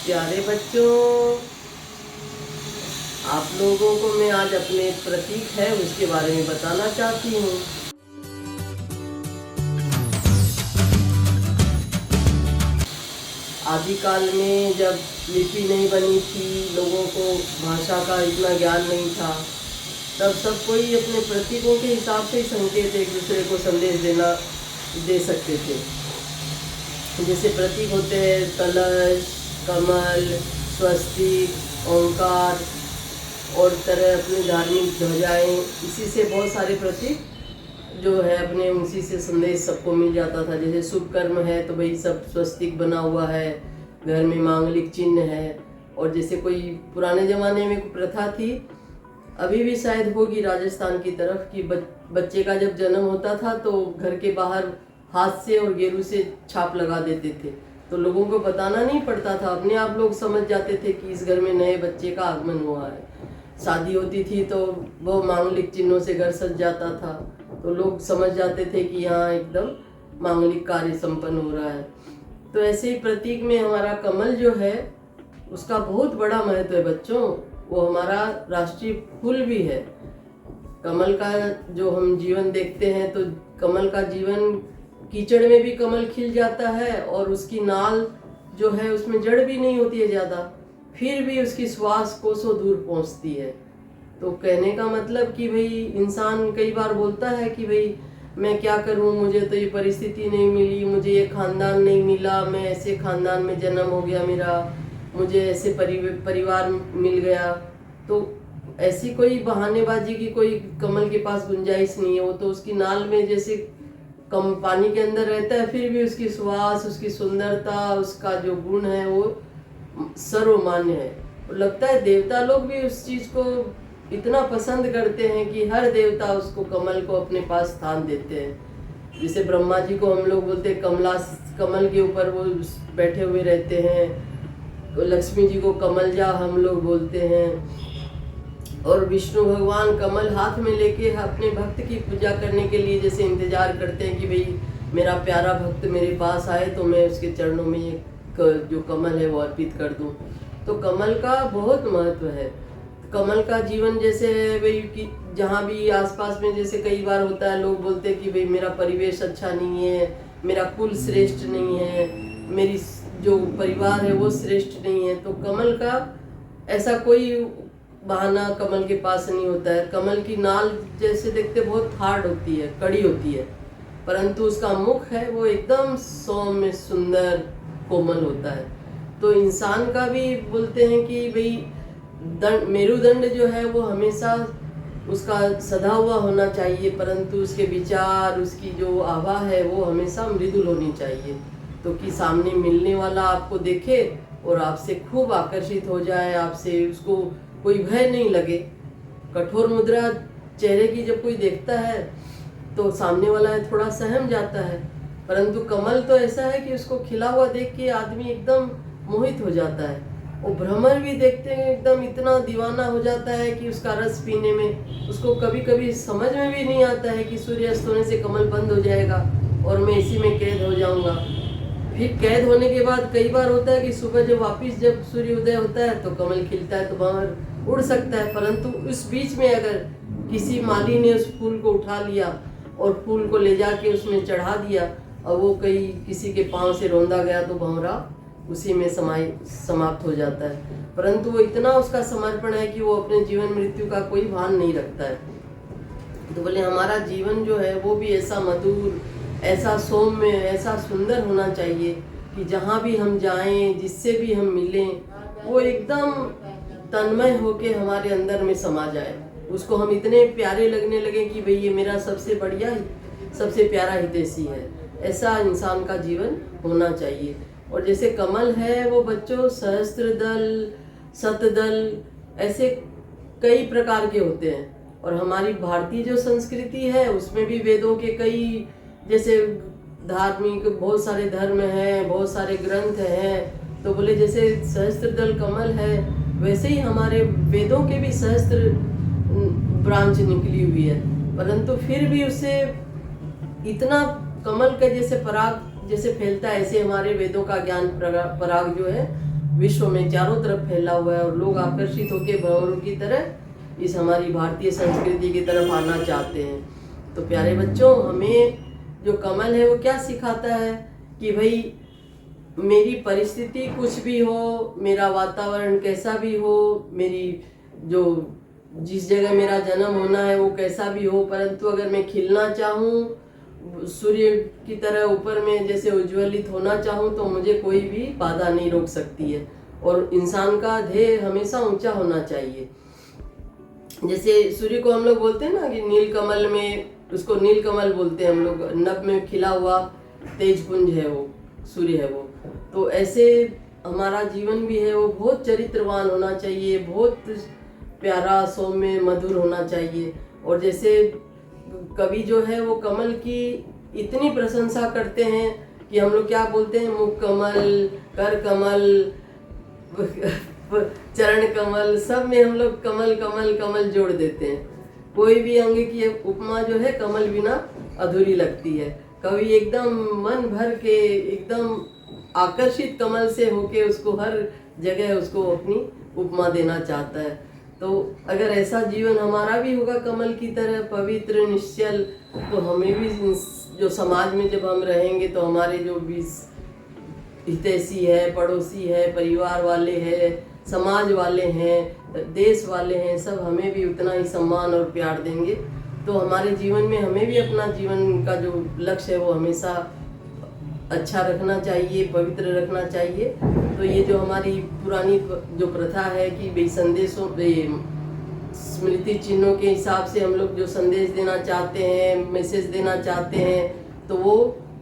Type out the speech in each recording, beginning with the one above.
प्यारे बच्चों, आप लोगों को मैं आज अपने एक प्रतीक है उसके बारे में बताना चाहती हूँ। आदिकाल में जब लिपि नहीं बनी थी, लोगों को भाषा का इतना ज्ञान नहीं था, तब सब कोई अपने प्रतीकों के हिसाब से ही संकेत एक दूसरे को संदेश दे सकते थे। जैसे प्रतीक होते हैं कलश, कमल, स्वस्तिक, ओंकार और तरह अपनी धार्मिक ध्वजाएं, इसी से बहुत सारे प्रतीक जो है अपने उसी से संदेश सबको मिल जाता था। जैसे शुभ कर्म है तो भाई सब स्वस्तिक बना हुआ है, घर में मांगलिक चिन्ह है। और जैसे कोई पुराने ज़माने में प्रथा थी, अभी भी शायद होगी राजस्थान की तरफ, कि बच्चे का जब जन्म होता था तो घर के बाहर हाथ से और गेरू से छाप लगा देते थे, तो लोगों को बताना नहीं पड़ता था, अपने आप लोग समझ जाते थे कि इस घर में नए बच्चे का आगमन हुआ है। शादी होती थी तो वो मांगलिक चिन्हों से घर सज जाता था, तो लोग समझ जाते थे कि यहाँ एकदम मांगलिक कार्य संपन्न हो रहा है। तो ऐसे ही प्रतीक में हमारा कमल जो है उसका बहुत बड़ा महत्व है बच्चों। वो हमारा राष्ट्रीय फूल भी है। कमल का जो हम जीवन देखते हैं तो कमल का जीवन, कीचड़ में भी कमल खिल जाता है और उसकी नाल जो है उसमें जड़ भी नहीं होती है ज़्यादा, फिर भी उसकी श्वास कोसों दूर पहुंचती है। तो कहने का मतलब कि भाई इंसान कई बार बोलता है कि भाई मैं क्या करूं, मुझे तो ये परिस्थिति नहीं मिली, मुझे ये खानदान नहीं मिला, मैं ऐसे खानदान में जन्म हो गया मेरा, मुझे ऐसे परिवार मिल गया। तो ऐसी कोई बहानेबाजी की कोई कमल के पास गुंजाइश नहीं है। वो तो उसकी नाल में जैसे कम पानी के अंदर रहता है, फिर भी उसकी श्वास, उसकी सुंदरता, उसका जो गुण है वो सर्वमान्य है। लगता है देवता लोग भी उस चीज़ को इतना पसंद करते हैं कि हर देवता उसको, कमल को अपने पास स्थान देते हैं। जैसे ब्रह्मा जी को हम लोग बोलते हैं कमल के ऊपर वो बैठे हुए रहते हैं, लक्ष्मी जी को कमलजा हम लोग बोलते हैं, और विष्णु भगवान कमल हाथ में लेके अपने भक्त की पूजा करने के लिए जैसे इंतजार करते हैं कि भाई मेरा प्यारा भक्त मेरे पास आए तो मैं उसके चरणों में ये जो कमल है वो अर्पित कर दूं। तो कमल का बहुत महत्व है। कमल का जीवन जैसे है भाई कि जहाँ भी आसपास में जैसे कई बार होता है, लोग बोलते हैं कि भाई मेरा परिवेश अच्छा नहीं है, मेरा कुल श्रेष्ठ नहीं है, मेरी जो परिवार है वो श्रेष्ठ नहीं है। तो कमल का ऐसा कोई बहाना कमल के पास नहीं होता है। कमल की नाल जैसे देखते बहुत हार्ड होती है, कड़ी होती है, परंतु उसका मुख है वो एकदम सौम्य, सुंदर, कोमल होता है। तो इंसान का भी बोलते हैं कि भाई मेरुदंड जो है वो हमेशा उसका सधा हुआ होना चाहिए, परंतु उसके विचार, उसकी जो आभा है वो हमेशा मृदुल होनी चाहिए। तो कि सामने मिलने वाला आपको देखे और आपसे खूब आकर्षित हो जाए, आपसे उसको कोई भय नहीं लगे। कठोर मुद्रा चेहरे की जब कोई देखता है तो सामने वाला थोड़ा सहम जाता है, परंतु कमल तो ऐसा है कि उसको खिला हुआ देख के आदमी एकदम मोहित हो जाता है। वो भ्रमर भी देखते हैं एकदम इतना दीवाना हो जाता है कि उसका रस पीने में उसको कभी कभी समझ में भी नहीं आता है कि सूर्य अस्त होने से कमल बंद हो जाएगा और मैं इसी में कैद हो जाऊंगा। फिर कैद होने के बाद कई बार होता है कि सुबह जब सूर्योदय होता है तो कमल खिलता है तो बाहर उड़ सकता है, परंतु उस बीच में अगर किसी माली ने उस फूल को उठा लिया और फूल को ले जाके उसमें चढ़ा दिया और वो किसी के पांव से रौंदा गया तो भंवरा उसी में समाप्त हो जाता है। परंतु वो इतना उसका समर्पण है कि वो अपने जीवन मृत्यु का कोई भान नहीं रखता है। तो बोले हमारा जीवन जो है वो भी ऐसा मधुर, ऐसा सौम्य, ऐसा सुंदर होना चाहिए कि जहाँ भी हम जाएं, जिससे भी हम मिलें, वो एकदम तन्मय होके हमारे अंदर में समा जाए। उसको हम इतने प्यारे लगने लगे कि भाई ये मेरा सबसे बढ़िया, सबसे प्यारा हितैषी है। ऐसा इंसान का जीवन होना चाहिए। और जैसे कमल है वो बच्चों सहस्त्रदल, शतदल, ऐसे कई प्रकार के होते हैं। और हमारी भारतीय जो संस्कृति है उसमें भी वेदों के कई जैसे धार्मिक बहुत सारे धर्म हैं, बहुत सारे ग्रंथ हैं। तो बोले जैसे सहस्त्रदल कमल है वैसे ही हमारे वेदों के भी सहस्त्र ब्रांच निकली हुई है, परंतु फिर भी उसे इतना कमल का जैसे पराग जैसे फैलता है ऐसे हमारे वेदों का ज्ञान पराग जो है विश्व में चारों तरफ फैला हुआ है और लोग आकर्षित होकर भंवरों की तरह इस हमारी भारतीय संस्कृति की तरफ आना चाहते हैं। तो प्यारे बच्चों, हमें जो कमल है वो क्या सिखाता है कि भाई मेरी परिस्थिति कुछ भी हो, मेरा वातावरण कैसा भी हो, मेरी जो जिस जगह मेरा जन्म होना है वो कैसा भी हो, परंतु अगर मैं खिलना चाहूँ, सूर्य की तरह ऊपर में जैसे उज्ज्वलित होना चाहूँ, तो मुझे कोई भी बाधा नहीं रोक सकती है। और इंसान का ध्येय हमेशा ऊंचा होना चाहिए। जैसे सूर्य को हम लोग बोलते हैं ना कि नील कमल में, उसको नील कमल बोलते हैं हम लोग, नभ में खिला हुआ तेज पुंज है वो, सूर्य है वो। तो ऐसे हमारा जीवन भी है, वो बहुत चरित्रवान होना चाहिए, बहुत प्यारा, सौम्य, मधुर होना चाहिए। और जैसे कवि जो है वो कमल की इतनी प्रशंसा करते हैं कि हम लोग क्या बोलते हैं, मुख कमल, कर कमल, चरण कमल, सब में हम लोग कमल कमल कमल जोड़ देते हैं। कोई भी अंग की उपमा जो है कमल बिना अधूरी लगती है। कवि एकदम मन भर के, एकदम आकर्षित कमल से होके उसको हर जगह उसको अपनी उपमा देना चाहता है। तो अगर ऐसा जीवन हमारा भी होगा कमल की तरह पवित्र, निश्चल, तो हमें भी जो समाज में जब हम रहेंगे तो हमारे जो भी हितैषी है, पड़ोसी है, परिवार वाले हैं, समाज वाले हैं, देश वाले हैं, सब हमें भी उतना ही सम्मान और प्यार देंगे। तो हमारे जीवन में हमें भी अपना जीवन का जो लक्ष्य है वो हमेशा अच्छा रखना चाहिए, पवित्र रखना चाहिए। तो ये जो हमारी पुरानी जो प्रथा है कि भाई संदेशों, स्मृति चिन्हों के हिसाब से हम लोग जो संदेश देना चाहते हैं, मैसेज देना चाहते हैं, तो वो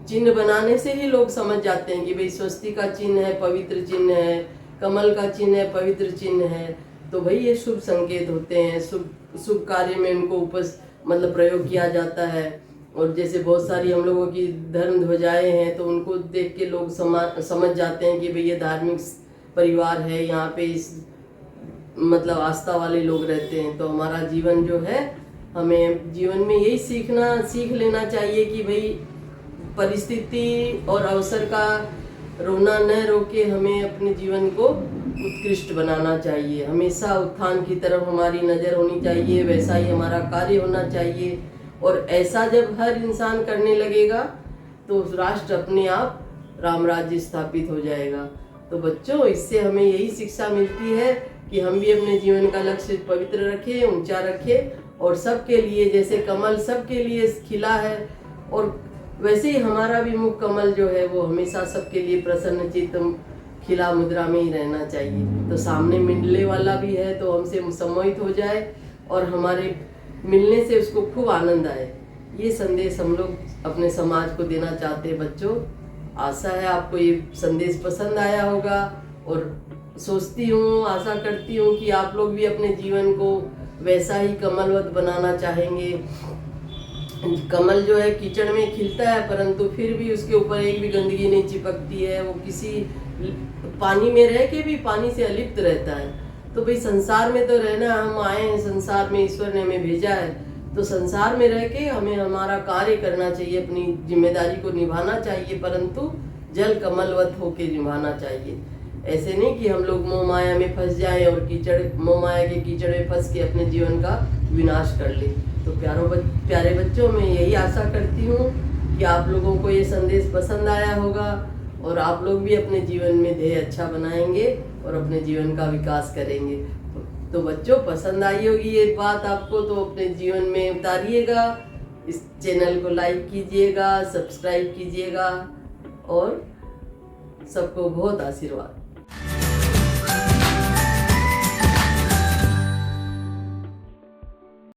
चिन्ह बनाने से ही लोग समझ जाते हैं कि भाई स्वस्तिक का चिन्ह है, पवित्र चिन्ह है, कमल का चिन्ह है, पवित्र चिन्ह है। तो भाई ये शुभ संकेत होते हैं, शुभ कार्य में उनको मतलब प्रयोग किया जाता है। और जैसे बहुत सारी हम लोगों की धर्म ध्वजाएं हैं, तो उनको देख के लोग समझ जाते हैं कि भाई ये धार्मिक परिवार है, यहाँ पे इस मतलब आस्था वाले लोग रहते हैं। तो हमारा जीवन जो है, हमें जीवन में यही सीख लेना चाहिए कि भाई परिस्थिति और अवसर का रोना न रोके हमें अपने जीवन को उत्कृष्ट बनाना चाहिए। हमेशा उत्थान की तरफ हमारी नज़र होनी चाहिए, वैसा ही हमारा कार्य होना चाहिए। और ऐसा जब हर इंसान करने लगेगा तो राष्ट्र अपने आप राम राज्य स्थापित हो जाएगा। तो बच्चों, इससे हमें यही शिक्षा मिलती है कि हम भी अपने जीवन का लक्ष्य पवित्र रखें, ऊंचा रखें, और सबके लिए, जैसे कमल सबके लिए खिला है, और वैसे ही हमारा भी मुख कमल जो है वो हमेशा सबके लिए प्रसन्न चित्त खिला मुद्रा में ही रहना चाहिए। तो सामने मिलने वाला भी है तो हमसे सम्मोहित हो जाए और हमारे मिलने से उसको खूब आनंद आए। ये संदेश हम लोग अपने समाज को देना चाहते हैं बच्चों। आशा है आपको ये संदेश पसंद आया होगा, और सोचती हूँ, आशा करती हूँ कि आप लोग भी अपने जीवन को वैसा ही कमलवत बनाना चाहेंगे। कमल जो है कीचड़ में खिलता है, परंतु फिर भी उसके ऊपर एक भी गंदगी नहीं चिपकती है, वो किसी पानी में रह के भी पानी से अलिप्त रहता है। तो भाई संसार में तो रहना, हम आए हैं संसार में, ईश्वर ने हमें भेजा है, तो संसार में रह के हमें हमारा कार्य करना चाहिए, अपनी जिम्मेदारी को निभाना चाहिए, परंतु जल कमलवत होके निभाना चाहिए। ऐसे नहीं कि हम लोग मोह माया में फंस जाएं और मोह माया के कीचड़ में फंस के अपने जीवन का विनाश कर ले। तो प्यारे बच्चों, मैं यही आशा करती हूँ कि आप लोगों को ये संदेश पसंद आया होगा और आप लोग भी अपने जीवन में ध्येय अच्छा बनाएंगे और अपने जीवन का विकास करेंगे। तो बच्चों, पसंद आई होगी ये बात आपको, तो अपने जीवन में उतारिएगा। इस चैनल को लाइक कीजिएगा, सब्सक्राइब कीजिएगा, और सबको बहुत आशीर्वाद।